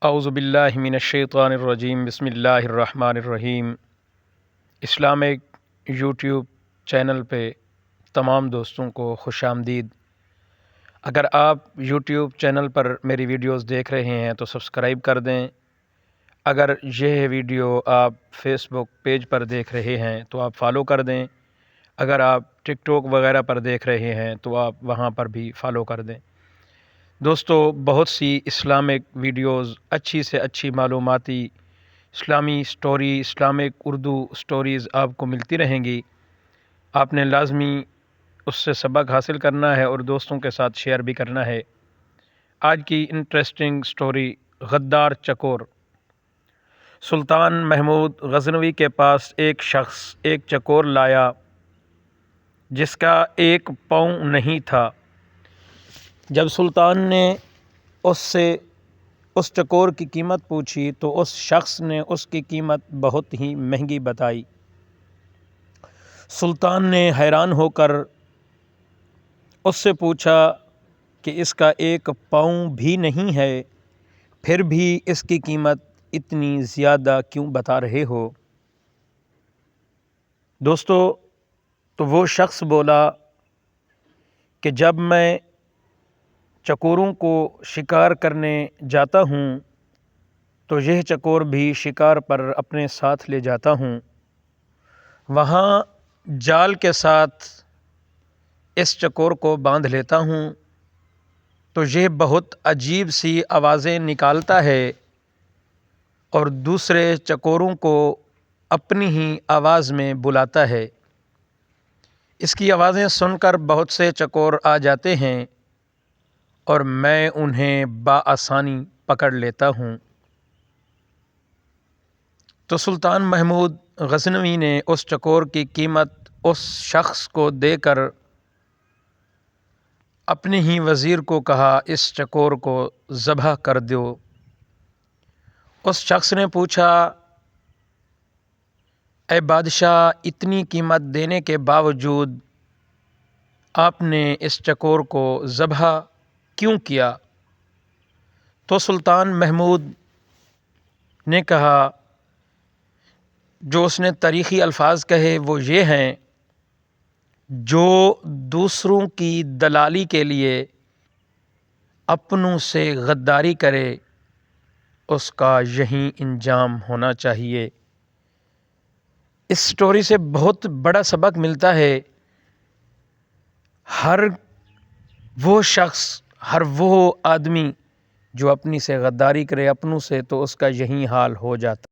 اعوذ باللہ من الشیطان الرجیم بسم اللہ الرحمن الرحیم۔ اسلامک یوٹیوب چینل پہ تمام دوستوں کو خوش آمدید۔ اگر آپ یوٹیوب چینل پر میری ویڈیوز دیکھ رہے ہیں تو سبسکرائب کر دیں۔ اگر یہ ویڈیو آپ فیس بک پیج پر دیکھ رہے ہیں تو آپ فالو کر دیں۔ اگر آپ ٹک ٹاک وغیرہ پر دیکھ رہے ہیں تو آپ وہاں پر بھی فالو کر دیں۔ دوستو، بہت سی اسلامک ویڈیوز، اچھی سے اچھی معلوماتی اسلامی سٹوری، اسلامک اردو سٹوریز آپ کو ملتی رہیں گی۔ آپ نے لازمی اس سے سبق حاصل کرنا ہے اور دوستوں کے ساتھ شیئر بھی کرنا ہے۔ آج کی انٹرسٹنگ سٹوری، غدار چکور۔ سلطان محمود غزنوی کے پاس ایک شخص ایک چکور لایا جس کا ایک پاؤں نہیں تھا۔ جب سلطان نے اس سے اس چکور کی قیمت پوچھی تو اس شخص نے اس کی قیمت بہت ہی مہنگی بتائی۔ سلطان نے حیران ہو کر اس سے پوچھا کہ اس کا ایک پاؤں بھی نہیں ہے، پھر بھی اس کی قیمت اتنی زیادہ کیوں بتا رہے ہو؟ دوستو، تو وہ شخص بولا کہ جب میں چکوروں کو شکار کرنے جاتا ہوں تو یہ چکور بھی شکار پر اپنے ساتھ لے جاتا ہوں۔ وہاں جال کے ساتھ اس چکور کو باندھ لیتا ہوں تو یہ بہت عجیب سی آوازیں نکالتا ہے اور دوسرے چکوروں کو اپنی ہی آواز میں بلاتا ہے۔ اس کی آوازیں سن کر بہت سے چکور آ جاتے ہیں اور میں انہیں بآسانی پکڑ لیتا ہوں۔ تو سلطان محمود غزنوی نے اس چکور کی قیمت اس شخص کو دے کر اپنے ہی وزیر کو کہا، اس چکور کو ذبح کر دو۔ اس شخص نے پوچھا، اے بادشاہ، اتنی قیمت دینے کے باوجود آپ نے اس چکور کو ذبح کیوں کیا؟ تو سلطان محمود نے کہا، جو اس نے تاریخی الفاظ کہے وہ یہ ہیں، جو دوسروں کی دلالی کے لیے اپنوں سے غداری کرے اس کا یہی انجام ہونا چاہیے۔ اس سٹوری سے بہت بڑا سبق ملتا ہے۔ ہر وہ شخص، ہر وہ آدمی جو اپنی سے غداری کرے اپنوں سے، تو اس کا یہی حال ہو جاتا ہے۔